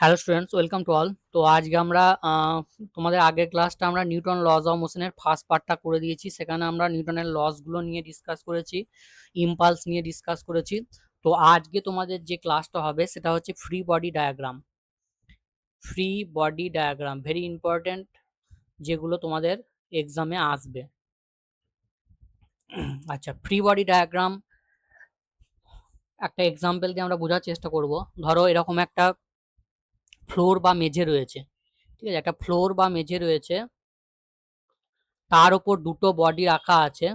Hello students, welcome to all. তো আজকে আমরা তোমাদের আগের ক্লাসটা আমরা নিউটন লজ অফ মোশনের ফার্স্ট পার্টটা করে দিয়েছি। সেখানে আমরা নিউটনের লসগুলো নিয়ে ডিসকাস করেছি, ইম্পালস নিয়ে ডিসকাস করেছি। তো আজকে তোমাদের যে ক্লাসটা হবে সেটা হচ্ছে free body diagram. Free body diagram very important, যেগুলো তোমাদের এক্সামে আসবে। আচ্ছা, ফ্রি বডি ডায়াগ্রাম একটা এক্সাম্পল দিয়ে আমরা বোঝার চেষ্টা করব। ধরো এরকম একটা ফ্লোর বা মেঝে রয়েছে, ঠিক আছে? একটা ফ্লোর বা মেঝে রয়েছে, তার উপর দুটো বডি রাখা আছে।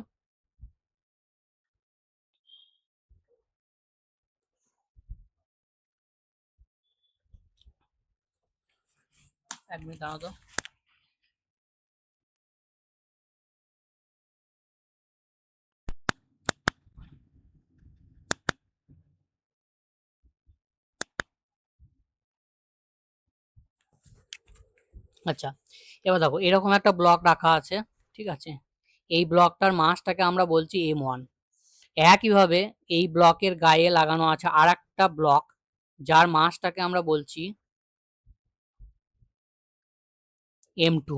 এক মিনিট দাঁড়াও তো। আচ্ছা, এবার দেখো এরকম একটা ব্লক রাখা আছে, ঠিক আছে? এই ব্লকটার মাসটাকে আমরা বলছি M1। একইভাবে এই ব্লকের গায়ে লাগানো আছে আর একটা ব্লক, যার মাসটাকে আমরা বলছি M2,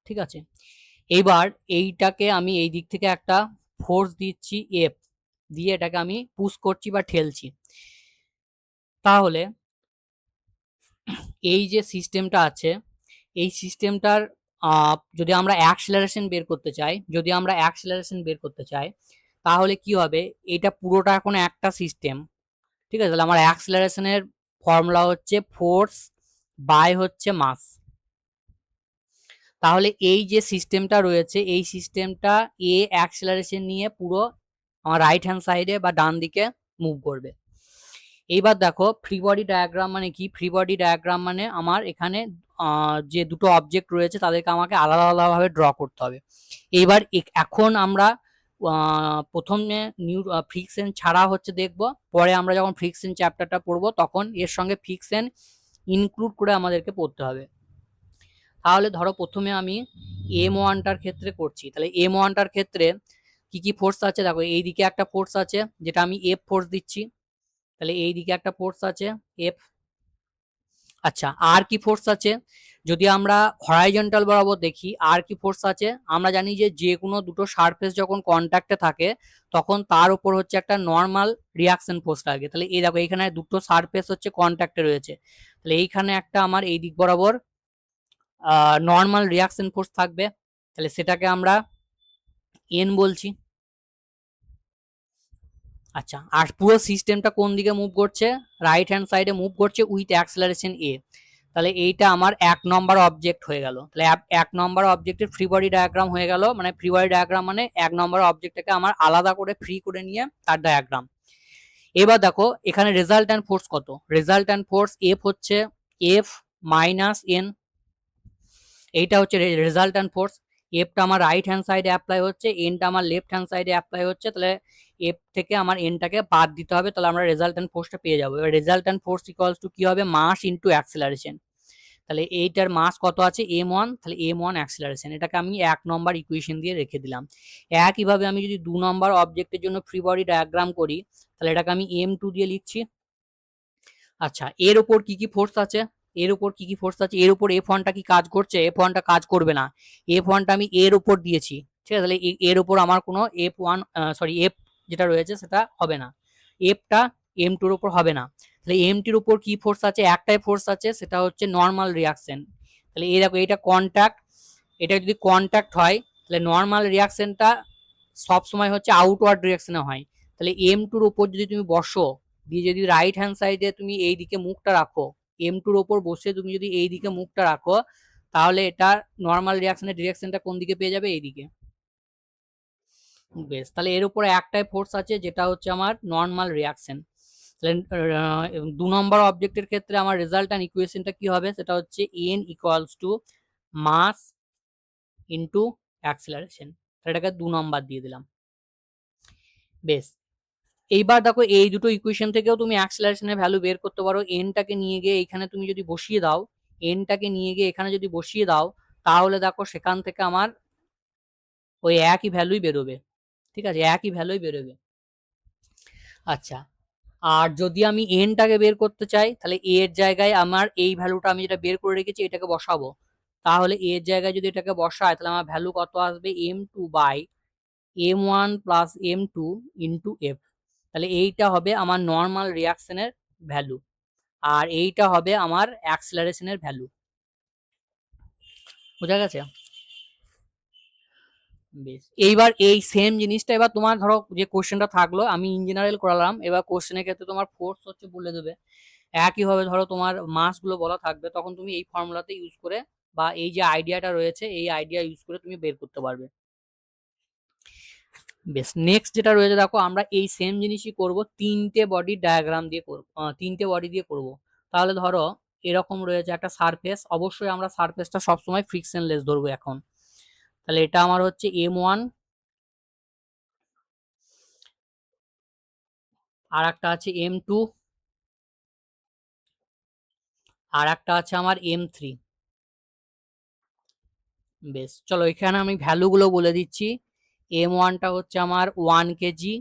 ঠিক আছে? এইবার এইটাকে আমি এই দিক থেকে একটা ফোর্স দিচ্ছি F দিয়ে, এটাকে আমি পুশ করছি বা ঠেলছি। তাহলে এই যে সিস্টেমটা আছে, এই সিস্টেমটার যদি আমরা অ্যাক্সিলারেশন বের করতে চাই, তাহলে কি হবে? এটা পুরোটা এখন একটা সিস্টেম, ঠিক আছে? তাহলে আমার অ্যাক্সিলারেশনের ফর্মুলা হচ্ছে ফোর্স বাই হচ্ছে মাস। তাহলে এই যে সিস্টেমটা রয়েছে, এই সিস্টেমটা অ্যাক্সিলারেশন নিয়ে পুরো আমার রাইট হ্যান্ড সাইডে বা ডান দিকে মুভ করবে। এইবার দেখো ফ্রি বডি ডায়াগ্রাম মানে কি? ফ্রি বডি ডায়াগ্রাম মানে আমার এখানে যে দুটো অবজেক্ট রয়েছে তাদেরকে আমাকে আলাদা আলাদাভাবে ড্র করতে হবে। এইবার এখন আমরা প্রথমে ফ্রিকশন ছাড়া হচ্ছে দেখব, পরে আমরা যখন ফ্রিকশন চ্যাপ্টারটা পড়বো তখন এর সঙ্গে ফ্রিকশন ইনক্লুড করে আমাদেরকে পড়তে হবে। তাহলে ধরো প্রথমে আমি M1টার ক্ষেত্রে করছি। তাহলে M1টার ক্ষেত্রে কি কি ফোর্স আছে দেখো, এইদিকে একটা ফোর্স আছে যেটা আমি F ফোর্স দিচ্ছি, তাহলে এইদিকে একটা ফোর্স আছে F। আচ্ছা, আর কি ফোর্স আছে? যদি আমরা হরাইজন্টাল বরাবর দেখি আর কি ফোর্স আছে, আমরা জানি যে যে কোনো দুটো সারফেস যখন কন্ট্যাক্টে থাকে তখন তার উপর হচ্ছে একটা নর্মাল রিয়াকশন ফোর্স লাগে। তাহলে এই দেখো এখানে দুটো সারফেস হচ্ছে কন্ট্যাক্টে রয়েছে, তাহলে এইখানে একটা আমার এই দিক বরাবর নর্মাল রিয়াকশন ফোর্স থাকবে, তাহলে সেটাকে আমরা এন বলছি। আচ্ছা, আর পুরো সিস্টেমটা কোন দিকে মুভ করছে? রাইট হ্যান্ড সাইডে মুভ করছে উইথ অ্যাক্সেলারেশন এ। তাহলে এইটা আমার এক নম্বর অবজেক্ট হয়ে গেল। তাহলে এক নম্বর অবজেক্টের ফ্রি বডি ডায়াগ্রাম হয়ে গেল। মানে ফ্রি বডি ডায়াগ্রাম মানে এক নম্বর অবজেক্টটাকে আমার আলাদা করে ফ্রি করে নিয়ে তার ডায়াগ্রাম। এবার দেখো এখানে রেজাল্ট্যান্ট ফোর্স কত? রেজাল্ট্যান্ট ফোর্স এফ হচ্ছে এফ মাইনাস এন। এইটা হচ্ছে রেজাল্ট্যান্ট ফোর্স। এফটা আমার রাইট হ্যান্ড সাইডে অ্যাপ্লাই হচ্ছে, এনটা আমার লেফট হ্যান্ড সাইডে অ্যাপ্লাই হচ্ছে। তাহলে এফ থেকে আমার এনটাকে বাদ দিতে হবে, তাহলে আমরা রেজাল্ট্যান্ট ফোর্সটা পেয়ে যাবো। এবার রেজাল্ট্যান্ট ফোর্স ইকুয়ালস টু কি হবে? Mass into acceleration. তাহলে এইটার মাস কত আছে? M1, তাহলে M1 অ্যাক্সেলারেশন। এটাকে আমি এক নম্বর ইকুয়েশন দিয়ে রেখে দিলাম। একইভাবে আমি যদি দু নম্বর অবজেক্টের জন্য ফ্রি বডি ডায়াগ্রাম করি, তাহলে এটাকে আমি M2 দিয়ে লিখছি। আচ্ছা, এর উপর কি কি ফোর্স আছে? এর উপর কি কি ফোর্স আছে? এর উপর F1টা কি কাজ করছে? F1টা কাজ করবে না। F1টা আমি এর উপর দিয়েছি, ঠিক আছে? তাহলে এর উপর আমার কোনো F যেটা রয়েছে সেটা হবে না। Fটা M2 এর উপর হবে না। তাহলে M2 এর উপর কি ফোর্স আছে? একটাই ফোর্স আছে, সেটা হচ্ছে নর্মাল রিয়াকশন। তাহলে এই দেখো এটা কন্ট্যাক্ট, এটা যদি কন্ট্যাক্ট হয় তাহলে নর্মাল রিয়াকশনটা সবসময় হচ্ছে আউটওয়ার্ড ডিরেকশনে হয়। তাহলে M2 এর উপর যদি তুমি বসো, দিয়ে যদি রাইট হ্যান্ড সাইডে তুমি এই দিকে মুখটা রাখো, M2 এর উপর বসে তুমি যদি এই দিকে মুখটা রাখো, তাহলে এটা নর্মাল রিয়াকশনের ডিরেকশনটা কোন দিকে পেয়ে যাবে? এইদিকে। বেশ, তাহলে এর উপরে একটাই ফোর্স আছে যেটা হচ্ছে আমার নর্মাল রিয়াকশন। তাহলে দু নম্বর অবজেক্টের ক্ষেত্রে আমার রেজাল্ট্যান্ট ইকুয়েশনটা কি হবে? সেটা হচ্ছে N equals to mass into acceleration. এটাকে দু নম্বর দিয়ে দিলাম। বেশ, এইবার দেখো এই দুটো ইকুয়েশন থেকেও তুমি অ্যাক্সেলারেশনের ভ্যালু বের করতে পারো। এনটাকে নিয়ে গিয়ে এখানে তুমি যদি বসিয়ে দাও, এনটাকে নিয়ে গিয়ে এখানে যদি বসিয়ে দাও, তাহলে দেখো সেখান থেকে আমার ওই একই ভ্যালুই বেরোবে, ঠিক আছে? একই ভ্যালুই বেরোবে। আচ্ছা, আর যদি আমি এনটাকে বের করতে চাই তাহলে এ এর জায়গায় আমার এই ভ্যালুটা আমি যেটা বের করে রেখেছি এটাকে বসাবো। তাহলে এ এর জায়গায় যদি এটাকে বসায় তাহলে আমার ভ্যালু কত আসবে, m2 by m1 plus m2 into F. তাহলে এইটা হবে আমার নর্মাল রিয়াকশনের ভ্যালু, আর এইটা হবে আমার অ্যাক্সেলারেশনের ভ্যালু। বোঝা গেছে? বেশ, এইবার এই সেম জিনিসটা এবার তোমার ধরো যে কোশ্চেনটা থাকলো আমি ইন জেনারেল করালাম, এবার কোশ্চেনের ক্ষেত্রে তোমার ফোর্স হচ্ছে বলে দেবে। একইভাবে ধরো তোমার মাস গুলো বলা থাকবে, তখন তুমি এই ফর্মুলাতে ইউজ করে বা এই যে আইডিয়াটা রয়েছে এই আইডিয়া ইউজ করে তুমি বের করতে পারবে। বেশ, নেক্সট যেটা রয়েছে দেখো, আমরা এই সেম জিনিসই করব, তিনটে বডি ডায়াগ্রাম দিয়ে করব, তিনটে বডি দিয়ে করব। তাহলে ধরো এরকম রয়েছে একটা সারফেস, অবশ্যই আমরা সারফেসটা সবসময় ফ্রিকশনলেস ধরবো এখন। তাহলে এটা আমার হচ্ছে m1, আর একটা আছে m2, আর একটা আছে আমার m3। বেশ, চলো এখানে আমি ভ্যালুগুলো বলে দিচ্ছি। m1টা হচ্ছে আমার 1 কেজি,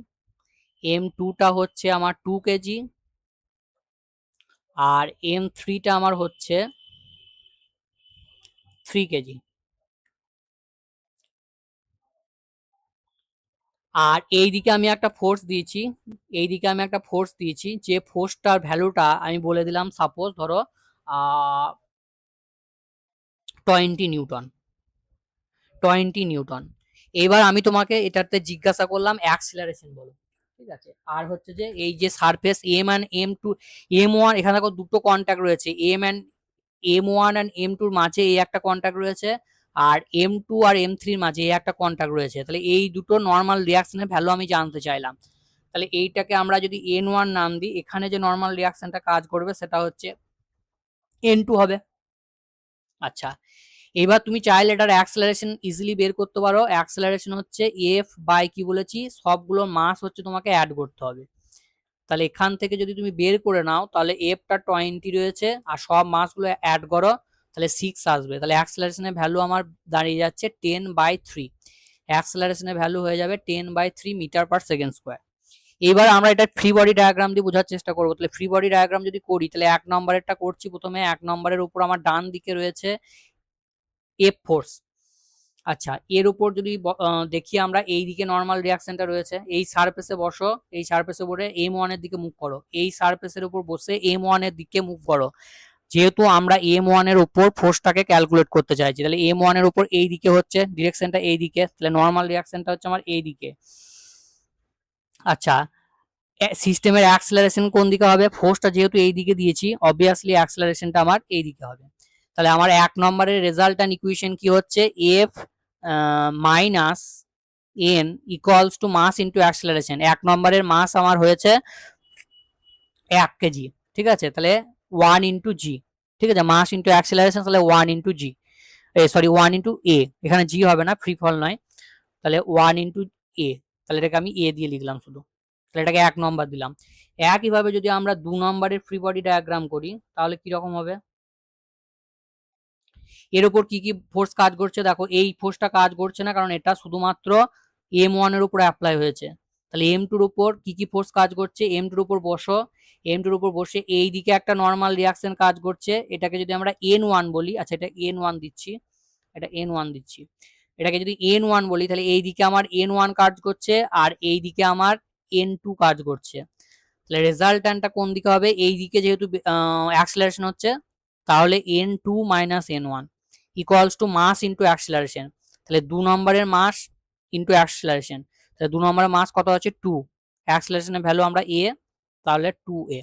m2টা হচ্ছে আমার 2 কেজি, আর m3টা আমার হচ্ছে 3 কেজি। আর এইদিকে আমি একটা ফোর্স দিয়েছি, এইদিকে আমি একটা ফোর্স দিয়েছি, যে ফোর্সটার ভ্যালুটা আমি বলে দিলাম, সাপোজ ধরো 20 নিউটন, 20 নিউটন। এবার আমি তোমাকে এটাতে জিজ্ঞাসা করলাম অ্যাক্সিলারেশন বলো, ঠিক আছে। আর হচ্ছে যে এই যে surface M and m2, m1 এখানে দেখো দুটো কন্ট্যাক্ট রয়েছে, m1 অ্যান্ড m2 মাঝে এই একটা কন্ট্যাক্ট রয়েছে, আর m2 আর m3 মাঝে এই একটা কন্ট্যাক্ট রয়েছে। তাহলে এই দুটো নর্মাল রিয়াকশনের ভ্যালু আমি জানতে চাইলাম। তাহলে এইটাকে আমরা যদি n1 নাম দিই, এখানে যে নর্মাল রিয়াকশনটা কাজ করবে সেটা হচ্ছে n2 হবে। আচ্ছা, এবার তুমি চাইলে এটার অ্যাক্সেলারেশন ইজিলি বের করতে পারো। অ্যাক্সেলারেশন হচ্ছে এফ বাই কি বলেছি, সবগুলো মাস হচ্ছে তোমাকে অ্যাড করতে হবে। তাহলে এখান থেকে যদি তুমি বের করে নাও তাহলে এফটা 20 রয়েছে আর সব মাসগুলো অ্যাড করো তাহলে 6 আসবে। তাহলে অ্যাক্সেলারেশনের ভ্যালু আমার দাঁড়িয়ে যাচ্ছে 10/3। অ্যাক্সেলারেশনের ভ্যালু হয়ে যাবে 10/3 মিটার পার সেকেন্ড স্কোয়ার। এবার আমরা এটা ফ্রি বডি ডায়াগ্রাম দিয়ে বোঝার চেষ্টা করবো। তাহলে ফ্রি বডি ডায়াগ্রাম যদি করি তাহলে 1 নম্বরেরটা করছি প্রথমে। 1 নম্বরের উপর আমার ডান দিকে রয়েছে এফ ফোর্স। আচ্ছা, এর উপর যদি দেখি আমরা এই দিকে নর্মাল রিয়াকশনটা রয়েছে, এই সারফেসে বসো, এই সারফেসে বসে m1 এর দিকে মুভ করো, এই সারফেসের উপর বসে m1 এর দিকে মুভ করো। যেহেতু আমরা m1 এর উপর ফোর্সটাকে ক্যালকুলেট করতে চাইছি, তাহলে m1 এর উপর এই দিকে হচ্ছে ডিরেকশনটা এই দিকে, তাহলে নর্মাল রিয়াকশনটা হচ্ছে আমার এই দিকে। আচ্ছা, সিস্টেমের অ্যাক্সেলারেশন কোন দিকে হবে, ফোর্সটা যেহেতু এই দিকে দিয়েছি অবভিয়াসলি অ্যাক্সেলারেশনটা আমার এই দিকে হবে। তাহলে আমার 1 নম্বরের রেজাল্ট্যান্ট ইকুয়েশন কি হচ্ছে, F minus N equals to mass into acceleration. 1 নম্বরের মাস আমার হয়েছে 1 কেজি, ঠিক আছে। তাহলে 1 ইন্টু জি, ঠিক আছে, মাস ইন্টু অ্যাক্সেলারেশন, তাহলে 1 ইন্টু জি, সরি 1 ইন্টু এ, এখানে জি হবে না, ফ্রি ফল নয়। তাহলে 1 ইন্টু এ, তাহলে এটাকে আমি এ দিয়ে লিখলাম শুধু, তাহলে এটাকে 1 নম্বর দিলাম। একইভাবে যদি আমরা 2 নম্বরের ফ্রি বডি ডায়াগ্রাম করি তাহলে কি রকম হবে, এর উপর কি কি ফোর্স কাজ করছে, দেখো এই ফোর্সটা কাজ করছে না কারণ এটা শুধুমাত্র m1 এর উপর অ্যাপ্লাই হয়েছে। তাহলে m2 এর উপর কি কি ফোর্স কাজ করছে, m2 এর উপর বসো, m2 এর উপর বসে এই দিকে একটা নর্মাল রিয়াকশন কাজ করছে, এটাকে যদি আমরা n1 বলি, আচ্ছা এটা n1 দিচ্ছি, এটা n1 দিচ্ছি, এটাকে যদি n1 বলি তাহলে এই দিকে আমার n1 কাজ করছে আর এই দিকে আমার n2 কাজ করছে। তাহলে রেজাল্ট্যান্টটা কোন দিকে হবে, এই দিকে যেহেতু অ্যাক্সেলারেশন হচ্ছে, তাহলে n2 minus n1 equals to mass into acceleration. তাহলে 2 নম্বরের মাস ইন্টু অ্যাক্সেলারেশন, তাহলে 2 নম্বরের মাস কত আছে 2, অ্যাক্সেলারেশনের ভ্যালু আমরা a, তাহলে 2a।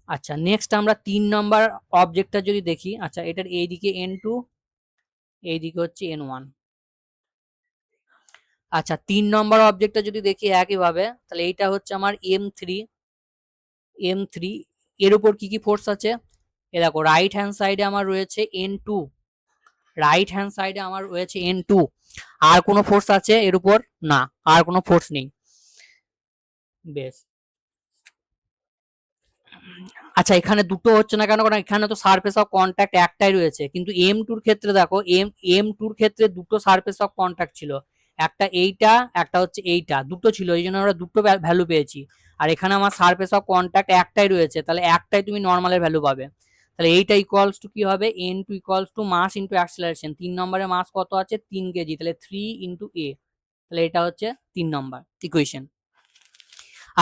আচ্ছা, নেক্সট আমরা 3 নম্বর অবজেক্টটা যদি দেখি, আচ্ছা এটার এইদিকে n2, এইদিকে হচ্ছে n1। আচ্ছা, 3 নম্বর অবজেক্টটা যদি দেখি একইভাবে, তাহলে এইটা হচ্ছে আমার m3, m3 এর উপর কি কি ফোর্স আছে, এ দেখো রাইট হ্যান্ড সাইডে আমার রয়েছে n2, রাইট হ্যান্ড সাইডে আমার রয়েছে n2। আর কোনো ফোর্স আছে এর উপর, না আর কোনো ফোর্স নেই। বেশ, আচ্ছা এখানে দুটো হচ্ছে না কেন, কারণ এখানে তো সারফেস অফ কন্ট্যাক্ট একটাই রয়েছে, কিন্তু m2 এর ক্ষেত্রে দেখো m2 এর ক্ষেত্রে দুটো সারফেস অফ কন্ট্যাক্ট ছিল, একটা এইটা, একটা হচ্ছে এইটা, দুটো ছিল, এই জন্য আমরা দুটো ভ্যালু পেয়েছি। আর এখানে আমার সারফেস অফ কন্ট্যাক্ট একটাই রয়েছে, তাহলে একটাই তুমি নর্মালের ভ্যালু পাবে। তাহলে এইটা ইকুয়ালস টু কি হবে, N two equals to mass into acceleration. 3 নম্বরের মাস কত আছে, 3 কেজি, তাহলে 3 ইন্টু এ। তাহলে এটা হচ্ছে 3 নম্বর ইকুয়েশন।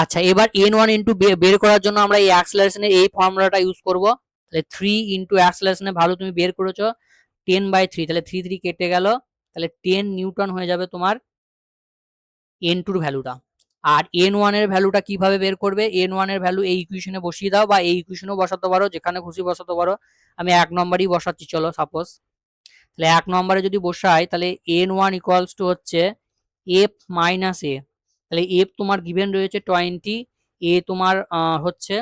আচ্ছা, এবার এন ওয়ান ইন্টু বের করার জন্য আমরা এই অ্যাক্সেলারেশনের এই ফর্মুলাটা ইউজ করব। তাহলে 3 ইন্টু অ্যাক্সেলারেশনের ভ্যালু তুমি বের করেছো 10/3, তাহলে 3 3 কেটে গেল, তাহলে 10 নিউটন হয়ে যাবে তোমার এন টুর ভ্যালুটা। আর এন ওয়ান এর ভ্যালুটা কিভাবে বের করবে, এন ওয়ান এর ভ্যালু এই ইকুয়েশনে বসিয়ে দাও, বা এই ইকুয়েশনেও বসাতে পারো, যেখানে খুশি বসাতে পারো। আমি 1 নম্বরই বসাচ্ছি, চলো সাপোজ। তাহলে 1 নম্বরে যদি বসাই, তাহলে এন ওয়ান ইকুয়ালস টু হচ্ছে এফ মাইনাস এ। তাহলে এফ তোমার গিভেন রয়েছে 20, এ তোমার হচ্ছে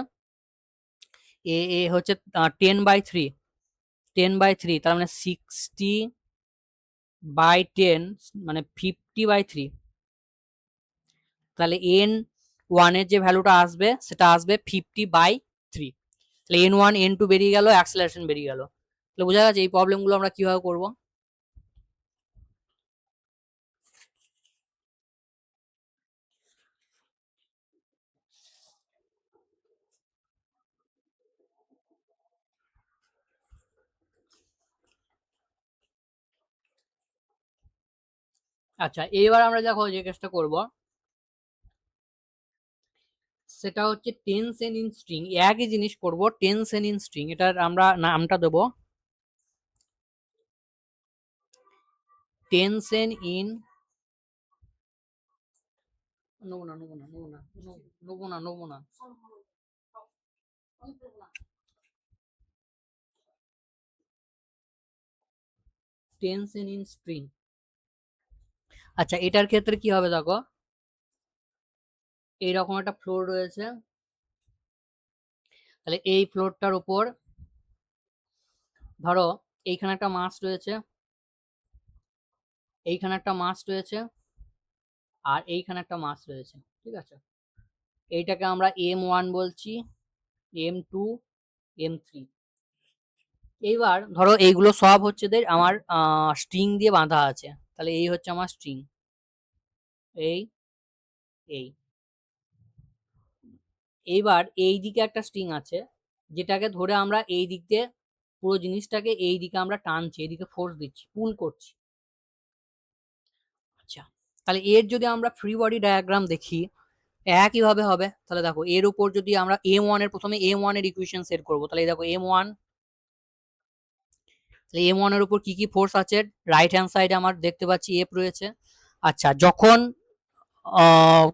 এ এ হচ্ছে 10/3, 10/3, তার মানে 60/10, মানে 50/3। তাহলে এন ওয়ানের যে ভ্যালুটা আসবে সেটা আসবে 50/3। তাহলে এন ওয়ান এন টু বেরিয়ে গেল, অ্যাক্সেলারেশন বেরিয়ে গেল। তাহলে বোঝা গেছে এই প্রবলেমগুলো আমরা কিভাবে করব। আচ্ছা, এবার আমরা দেখো যে কেসটা করব সেটা হচ্ছে টেনশন ইন স্ট্রিং। একই জিনিস করব, টেনশন ইন স্ট্রিং, এটার আমরা নামটা দেবো টেনশন ইন, নেবো না নেবো না নেবো না নেবো না নেবো না, টেনশন ইন স্ট্রিং। আচ্ছা, এটার ক্ষেত্রে কি হবে দেখো, এইরকম একটা ফ্লোর রয়েছে, তাহলে এই ফ্লোরটার উপর ধরো এইখানে একটা মাস রয়েছে, এইখানে একটা মাস রয়েছে, আর এইখানে একটা মাস রয়েছে, ঠিক আছে। এইটাকে আমরা M1 বলছি, M2, M3। এইবার ধরো এইগুলো সব হচ্ছে আমার স্ট্রিং দিয়ে বাঁধা আছে, তাহলে এই হচ্ছে আমার স্ট্রিং, এই এই এইবার এই দিকে একটা স্ট্রিং আছে, যেটাকে ধরে আমরা এই দিক দিয়ে পুরো জিনিসটাকে এই দিকে আমরা টানছি, এইদিকে ফোর্স দিচ্ছি, পুল করছি। আচ্ছা, তাহলে এর যদি আমরা ফ্রি বডি ডায়াগ্রাম দেখি একইভাবে হবে। তাহলে দেখো এর উপর যদি আমরা এম ওয়ান এর, প্রথমে এম ওয়ান এর ইকুয়েশন সেট করবো। তাহলে দেখো এম ওয়ান, তাহলে এম ওয়ান এর উপর কি কি ফোর্স আছে, রাইট হ্যান্ড সাইডে আমার দেখতে পাচ্ছি এফ রয়েছে। আচ্ছা, যখন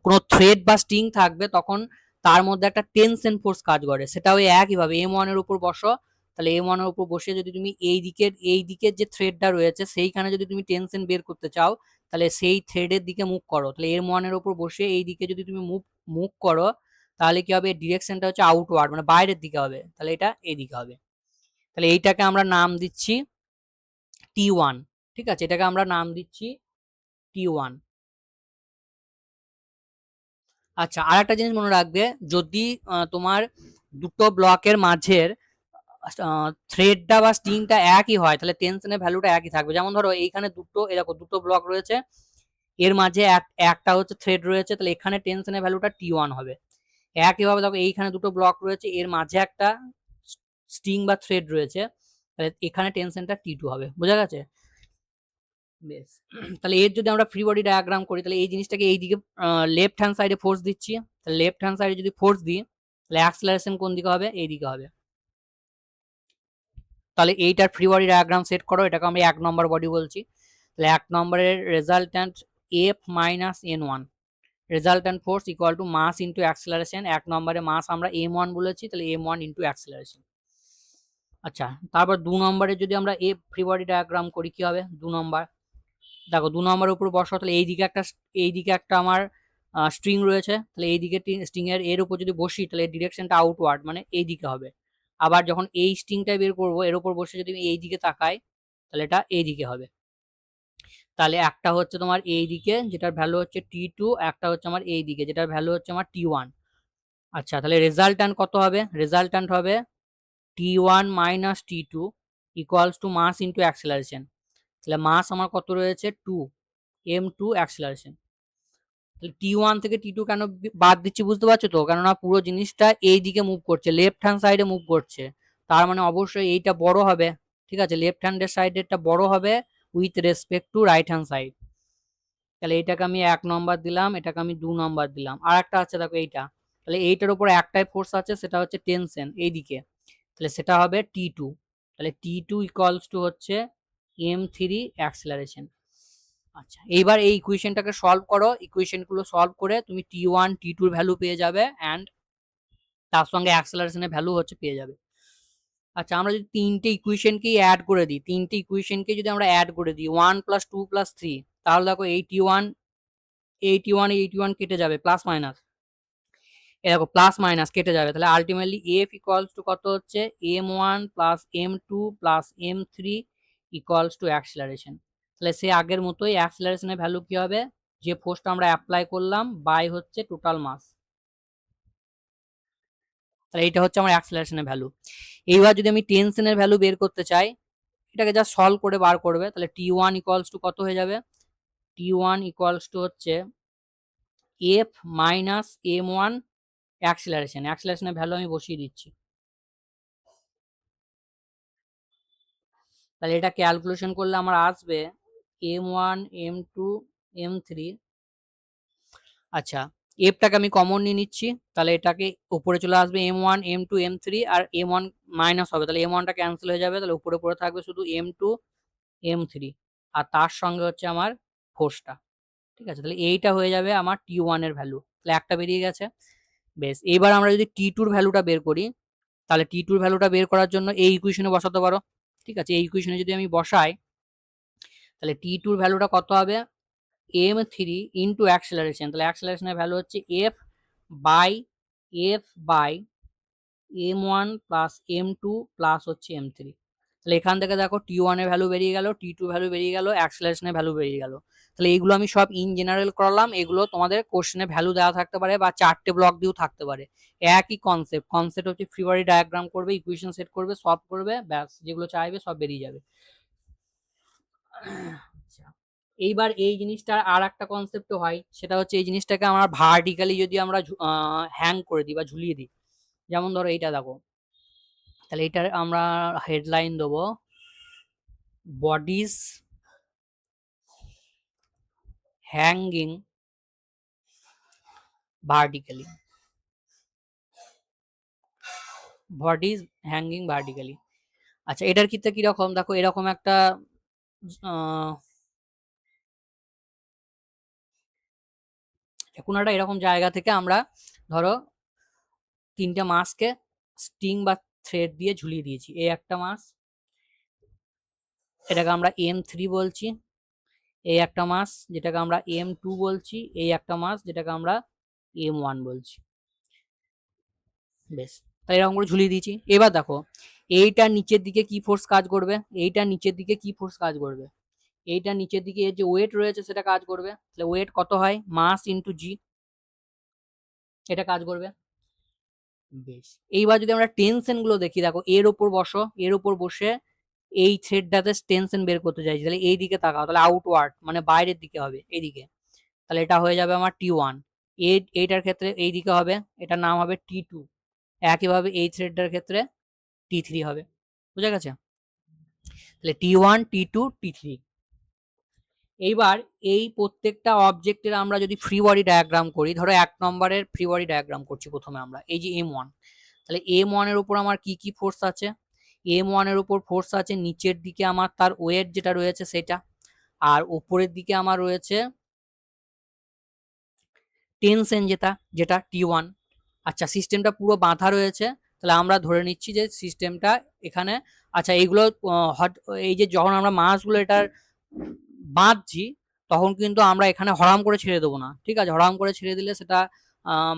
কোনো থ্রেড বা স্ট্রিং থাকবে তখন তার মধ্যে একটা টেনশন ফোর্স কাজ করে, সেটা ওই একইভাবে এম ওয়ান এর উপর বসো। তাহলে এম ওয়ান এর উপর বসে যদি তুমি এই দিকের যে থ্রেডটা রয়েছে সেইখানে যদি তুমি টেনশন বের করতে চাও, তাহলে সেই থ্রেডের দিকে মুভ করো। তাহলে এম ওয়ান এর উপর বসে এই দিকে যদি তুমি মুভ মুভ করো, তাহলে কি হবে, ডিরেকশনটা হচ্ছে আউটওয়ার্ড, মানে বাইরের দিকে হবে, তাহলে এটা এইদিকে হবে। তাহলে এইটাকে আমরা নাম দিচ্ছি T1, ঠিক আছে, এটাকে আমরা নাম দিচ্ছি T1। আচ্ছা, আর একটা জিনিস মনে রাখবে, যদি তোমার দুটো ব্লকের মাঝের থ্রেডটা বা স্ট্রিংটা একই হয়, তাহলে টেনশনের ভ্যালুটা একই থাকবে। যেমন ধরো এইখানে দুটো, এরকম দুটো ব্লক রয়েছে, এর মাঝে একটা হচ্ছে থ্রেড রয়েছে, তাহলে এখানে টেনশনের ভ্যালুটা T1 হবে। একইভাবে দেখো এইখানে দুটো ব্লক রয়েছে, এর মাঝে একটা স্ট্রিং বা থ্রেড রয়েছে, তাহলে এখানে টেনশনটা T2 হবে। বোঝা গেছে? বেশ, তাহলে এর যদি আমরা ফ্রি বডি ডায়াগ্রাম করি, তাহলে এই জিনিসটাকে এইদিকে লেফট হ্যান্ড সাইডে ফোর্স দিচ্ছি, তাহলে লেফট হ্যান্ড সাইডে যদি ফোর্স দিই, তাহলে অ্যাক্সেলারেশন কোন দিকে হবে, এইদিকে হবে। তাহলে এইটার ফ্রি বডি ডায়াগ্রাম সেট করো, এটাকে আমরা 1 নম্বর বডি বলছি। তাহলে 1 নম্বরের resultant F minus N one, resultant force equal to mass into acceleration. 1 নম্বরে মাস আমরা m1 বলেছি, তাহলে m1 ইন্টু অ্যাক্সেলারেশন। আচ্ছা, তারপর 2 নম্বরে যদি আমরা এ ফ্রি বডি ডায়াগ্রাম করি, কি হবে 2 নম্বর, দেখো 2 নম্বরের উপর বসো, তাহলে এইদিকে একটা আমার স্ট্রিং রয়েছে, তাহলে এইদিকে স্ট্রিং এর উপর যদি বসি, তাহলে ডিরেকশনটা আউটওয়ার্ড, মানে এইদিকে হবে। আবার যখন এই স্ট্রিংটা বের করবো, এর উপর বসে যদি এই দিকে তাকাই, তাহলে এটা এইদিকে হবে। তাহলে একটা হচ্ছে তোমার এই দিকে, যেটার ভ্যালু হচ্ছে T2, একটা হচ্ছে আমার এই দিকে, যেটার ভ্যালু হচ্ছে আমার T1। আচ্ছা, তাহলে রেজাল্ট্যান্ট কত হবে, রেজাল্ট্যান্ট হবে T1 minus T2 equals to mass into acceleration. তাহলে মাস আমার কত রয়েছে 2, m2 অ্যাক্সিলারেশন। তাহলে T1 থেকে T2 কেন বাদ দিচ্ছি বুঝতে পারছো তো? কেননা পুরো জিনিসটা এই দিকে মুভ করছে, লেফট হ্যান্ড সাইডে মুভ করছে, তার মানে অবশ্যই এইটা বড় হবে। ঠিক আছে, লেফট হ্যান্ডের সাইডেরটা বড় হবে with respect to right hand side. তাহলে এইটাকে আমি 1 নম্বর দিলাম, এটাকে আমি 2 নম্বর দিলাম। আর একটা আছে দেখো এইটা, তাহলে এইটার উপর একটাই ফোর্স আছে, সেটা হচ্ছে টেনশন এইদিকে, তাহলে সেটা হবে T2। তাহলে T2 ইকুয়ালস টু হচ্ছে m3 অ্যাক্সিলারেশন। আচ্ছা, এইবার এই ইকুয়েশনটাকে সলভ করো, ইকুয়েশনগুলো সলভ করে তুমি T1 T2 এর ভ্যালু পেয়ে যাবে অ্যান্ড তার সঙ্গে অ্যাক্সেলারেশনের ভ্যালু হচ্ছে পেয়ে যাবে। আচ্ছা, আমরা যদি তিনটে ইকুয়েশনকেই অ্যাড করে দিই, তিনটে ইকুয়েশনকে যদি আমরা অ্যাড করে দিই 1 + 2 + 3, তাহলে দেখো 81 81 81 কেটে যাবে, প্লাস মাইনাস এ দেখো প্লাস মাইনাস কেটে যাবে, তাহলে আলটিমেটলি এফ ইকুয়ালস টু কত হচ্ছে m1 + m2 + m3 equals to acceleration. তাহলে সে আগের মতোই অ্যাক্সেলারেশনের ভ্যালু কি হবে, যে ফোর্সটা আমরা অ্যাপ্লাই করলাম বাই হচ্ছে টোটাল মাস। তাহলে এইটা হচ্ছে আমার অ্যাক্সেলারেশনের ভ্যালু। এইবার যদি আমি টেনশনের ভ্যালু বের করতে চাই, এটাকে জাস্ট সলভ করে বার করবে, তাহলে T1 ইকুয়ালস টু কত হয়ে যাবে, T1 ইকুয়ালস টু হচ্ছে F মাইনাস m1 অ্যাক্সেলারেশন, অ্যাক্সেলারেশনের ভ্যালু আমি বসিয়ে দিচ্ছি। তাহলে এটা ক্যালকুলেশন করলে আমার আসবে m1 m2 m3। আচ্ছা, এফটাকে আমি কমন নিয়ে নিচ্ছি, তাহলে এটাকে উপরে চলে আসবে m1 m2 m3 আর m1 মাইনাস হবে, তাহলে m1টা ক্যান্সেল হয়ে যাবে, তাহলে উপরে পড়ে থাকবে শুধু m2 m3 আর তার সঙ্গে হচ্ছে আমার ফোর্সটা। ঠিক আছে, তাহলে এইটা হয়ে যাবে আমার T1 এর ভ্যালু, তাহলে একটা বেরিয়ে গেছে। বেশ, এবার আমরা যদি T2 এর ভ্যালুটা বের করি, তাহলে T2 এর ভ্যালুটা বের করার জন্য এই ইকুয়েশনে বসাতে পারো। ঠিক আছে, এই ইকুয়েশনে যদি আমি বসাই, তাহলে T2 এর ভ্যালুটা কত হবে, m3 ইন্টু অ্যাক্সেলারেশন, তাহলে অ্যাক্সেলারেশনের ভ্যালু হচ্ছে f by m1 plus m2 plus হচ্ছে m3। তাহলে এখান থেকে দেখো T1 এর ভ্যালু বেরিয়ে গেল, T2 ভ্যালু বেরিয়ে গেল, অ্যাক্সেলারেশনের ভ্যালু বেরিয়ে গেল। তাহলে এইগুলো আমি সব ইন জেনারেল করলাম, এগুলো তোমাদের কোশ্চেনে ভ্যালু দেওয়া থাকতে পারে বা চারটে ব্লক দিয়েও থাকতে পারে। একই কনসেপ্ট, কনসেপ্ট হচ্ছে ফ্রি বডি ডায়াগ্রাম করবে, ইকুয়েশন সেট করবে, সলভ করবে, ব্যাস যেগুলো চাইবে সব বেরিয়ে যাবে। আচ্ছা, এইবার এই জিনিসটার আর একটা কনসেপ্ট হয়, সেটা হচ্ছে এই জিনিসটাকে আমরা ভার্টিক্যালি যদি আমরা হ্যাং করে দিই বা ঝুলিয়ে দিই, যেমন ধরো এইটা দেখো, তাহলে এটার আমরা হেডলাইন দেবো bodies hanging vertically, bodies hanging vertically. আচ্ছা, এটার ক্ষেত্রে কিরকম দেখো, এরকম একটা কোনো একটা এরকম জায়গা থেকে আমরা ধরো তিনটে মাছকে স্টিং বা থ্রেড দিয়ে ঝুলিয়ে দিয়েছি, এই একটা মাছ, এটাকে আমরা m3 বলছি, এই একটা মাছ যেটাকে আমরা m2 বলছি, এই একটা মাছ যেটাকে আমরা m1 বলছি। বেশ, তাই এরকম করে ঝুলিয়ে দিয়েছি। এবার দেখো এইটার নিচের দিকে কি ফোর্স কাজ করবে, এইটার নিচের দিকে কি ফোর্স কাজ করবে, এইটার নিচের দিকে এর যে ওয়েট রয়েছে সেটা কাজ করবে। তাহলে ওয়েট কত হয়, মাস ইন্টু জি, এটা কাজ করবে। বেশ, এইবার যদি আমরা টেনশন গুলো দেখি, দেখো এর উপর বসো, এর উপর বসে এই থ্রেডটাতে টেনশন বের করতে চাইছি, তাহলে এই দিকে তাকাও, তাহলে আউটওয়ার্ড মানে বাইরের দিকে হবে এইদিকে, তাহলে এটা হয়ে যাবে আমার T1। এইটার ক্ষেত্রে এই দিকে হবে, এটার নাম হবে T2। একইভাবে এই থ্রেডটার ক্ষেত্রে T3 হবে। বুঝা গেছে? তাহলে T1 T2 T3। এইবার এই প্রত্যেকটা অবজেক্টের আমরা যদি ফ্রি বডি ডায়াগ্রাম করি, ধরো 1 নম্বরের ফ্রি বডি ডায়াগ্রাম করছি প্রথমে আমরা, এই যে m1, তাহলে m1 এর উপর আমার কি কি ফোর্স আছে, m1 এর উপর ফোর্স আছে নিচের দিকে আমার তার ওয়েট যেটা রয়েছে সেটা, আর উপরের দিকে আমার রয়েছে টেনশন যেটা যেটা T1। আচ্ছা, সিস্টেমটা পুরো বাঁধা রয়েছে, তাহলে আমরা ধরে নিচ্ছি যে সিস্টেমটা এখানে, আচ্ছা এইগুলো এই যে যখন আমরা মাছগুলো এটার বাঁধছি, তখন কিন্তু আমরা এখানে হরাম করে ছেড়ে দেবো না। ঠিক আছে, হরাম করে ছেড়ে দিলে সেটা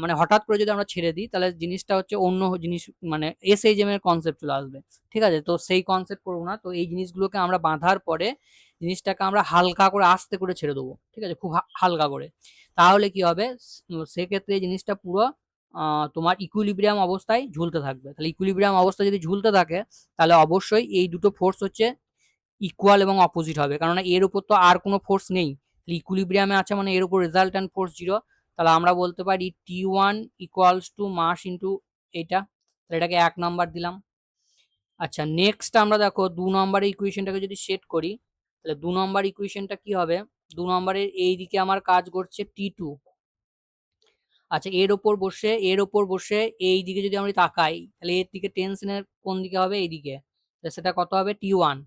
মানে হঠাৎ করে যদি আমরা ছেড়ে দিই, তাহলে জিনিসটা হচ্ছে অন্য জিনিস, মানে এসএইচএম এর কনসেপ্ট চলে আসবে। ঠিক আছে, তো সেই কনসেপ্ট করবো না, তো এই জিনিসগুলোকে আমরা বাঁধার পরে জিনিসটাকে আমরা হালকা করে আস্তে করে ছেড়ে দেবো। ঠিক আছে, খুব হালকা করে, তাহলে কি হবে, সেক্ষেত্রে জিনিসটা পুরো তোমার ইকুইলিব্রিয়াম অবস্থায় ঝুলতে থাকবে। তাহলে ইকুইলিব্রিয়াম অবস্থায় যদি ঝুলতে থাকে, তাহলে অবশ্যই এই দুটো ফোর্স হচ্ছে ইকুয়াল এবং অপোজিট হবে, কারণ এর উপর তো আর কোনো ফোর্স নেই, ইকুইলিব্রিয়ামে আছে মানে এর উপর রেজাল্ট্যান্ট ফোর্স 0, তাহলে আমরা বলতে পারি T1 equals to mass into এটা, তাহলে এটাকে 1 নাম্বার দিলাম। আচ্ছা নেক্সট আমরা দেখো 2 নম্বরের ইকুয়েশনটাকে যদি সেট করি, তাহলে 2 নম্বর ইকুয়েশনটা কি হবে, 2 নম্বরের এই দিকে আমার কাজ করছে T2। আচ্ছা এর ওপর বসে এই দিকে যদি আমরা তাকাই, তাহলে এর দিকে টেনশনের কোন দিকে হবে, এই দিকে, তাহলে সেটা কত হবে T1।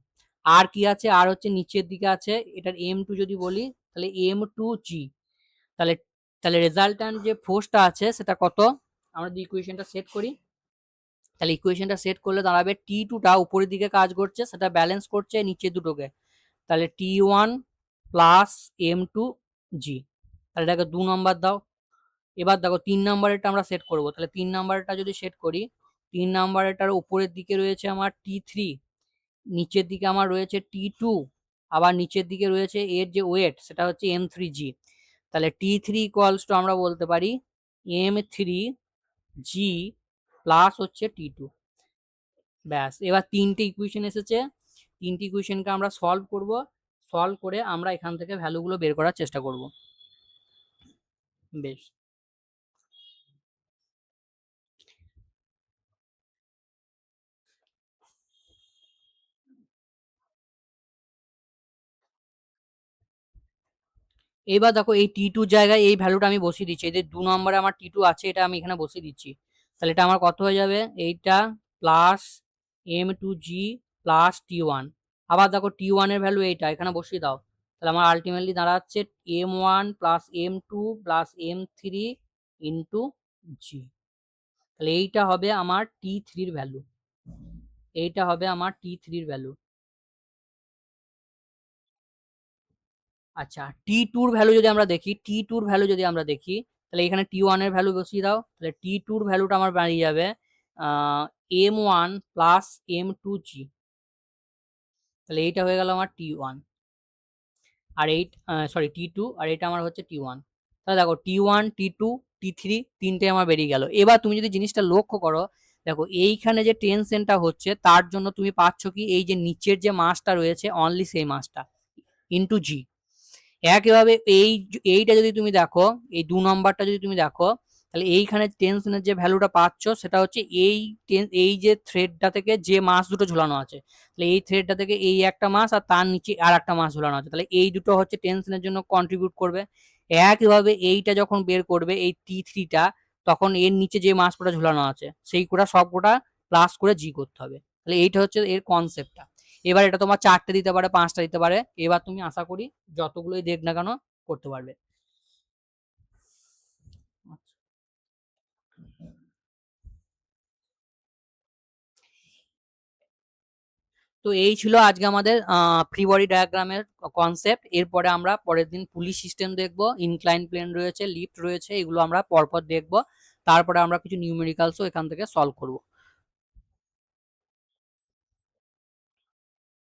আর কি আছে, আর হচ্ছে নিচের দিকে আছে, এটার M2 যদি বলি তাহলে M2G। তাহলে তাহলে রেজাল্ট্যান্ট যে ফোর্সটা আছে সেটা কত, আমরা যদি ইকুয়েশনটা সেট করি, তাহলে ইকুয়েশনটা সেট করলে দাঁড়াবে T2টা উপরের দিকে কাজ করছে, সেটা ব্যালেন্স করছে নিচে দুটোকে, তাহলে T1 প্লাস M2G। তাহলে এটাকে 2 নম্বর দাও। এবার দেখো 3 নম্বরেরটা আমরা সেট করব, তাহলে 3 নম্বরেরটা যদি সেট করি, 3 নম্বরেরটার উপরের দিকে রয়েছে আমার T3, নিচের দিকে আমার রয়েছে T2, আবার নিচের দিকে রয়েছে এর যে ওয়েট সেটা হচ্ছে M3G। তাহলে T3 ইকুয়ালস টু আমরা বলতে পারি M3G প্লাস হচ্ছে T2। ব্যাস, এবার 3টে ইকুয়েশন এসেছে, 3টে ইকুয়েশনকে আমরা সলভ করব, সলভ করে আমরা এখান থেকে ভ্যালুগুলো বের করার চেষ্টা করব। বেশ, এবার দেখো এই T2 জায়গায় এই ভ্যালুটা আমি বসিয়ে দিচ্ছি, এই যে 2 নম্বরে আমার T2 আছে এটা আমি এখানে বসিয়ে দিচ্ছি, তাহলে এটা আমার কত হয়ে যাবে, এইটা প্লাস M2G প্লাস T1। আবার দেখো T1 এর ভ্যালু এইটা এখানে বসিয়ে দাও, তাহলে আমার আলটিমেটলি দাঁড়াচ্ছে M1 plus M2 plus M3 into G। তাহলে এইটা হবে আমার T3 এর ভ্যালু, এইটা হবে আমার T3 এর ভ্যালু। আচ্ছা T2 এর ভ্যালু যদি আমরা দেখি, T2 এর ভ্যালু যদি আমরা দেখি, তাহলে এখানে T1 এর ভ্যালু বসিয়ে দাও, তাহলে T2 এর ভ্যালুটা আমার দাঁড়িয়ে যাবে M1 প্লাস M2G। তাহলে এইটা হয়ে গেল আমার T1, আর এই সরি T2, আর এটা আমার হচ্ছে T1। তাহলে দেখো T1 T2 T3 তিনটে আমার বেরিয়ে গেল। এবার তুমি যদি জিনিসটা লক্ষ্য করো, দেখো এইখানে যে টেনশনটা হচ্ছে তার জন্য তুমি পাচ্ছ কি, এই যে নিচের যে মাসটা রয়েছে অনলি সেই মাসটা ইন্টু জি। একইভাবে এইটা যদি তুমি দেখো, এই 2 নম্বরটা যদি তুমি দেখো, তাহলে এইখানে টেনশনের যে ভ্যালুটা পাচ্ছ সেটা হচ্ছে এই যে থ্রেডটা থেকে যে মাস দুটো ঝুলানো আছে, তাহলে এই থ্রেডটা থেকে এই একটা মাস আর তার নিচে আর একটা মাস ঝুলানো আছে, তাহলে এই দুটো হচ্ছে টেনশনের জন্য কন্ট্রিবিউট করবে। একইভাবে এইটা যখন বের করবে এই T3টা, তখন এর নিচে যে মাস কোটা ঝুলানো আছে সেই কোটা সব কোটা প্লাস করে জি করতে হবে। তাহলে এইটা হচ্ছে এর কনসেপ্টটা। এবার এটা তোমার 4টে দিতে পারে, 5টা দিতে পারে, এবার তুমি আশা করি যতগুলোই দেখ না কেন করতে পারবে। তো এই ছিল আজকে আমাদের ফ্রি বডি ডায়াগ্রামের কনসেপ্ট। এরপরে আমরা পরের দিন পুলি সিস্টেম দেখবো, ইনক্লাইন প্লেন রয়েছে, লিফট রয়েছে, এগুলো আমরা পরপর দেখবো। তারপরে আমরা কিছু নিউমেরিক্যালসও এখান থেকে সলভ করবো।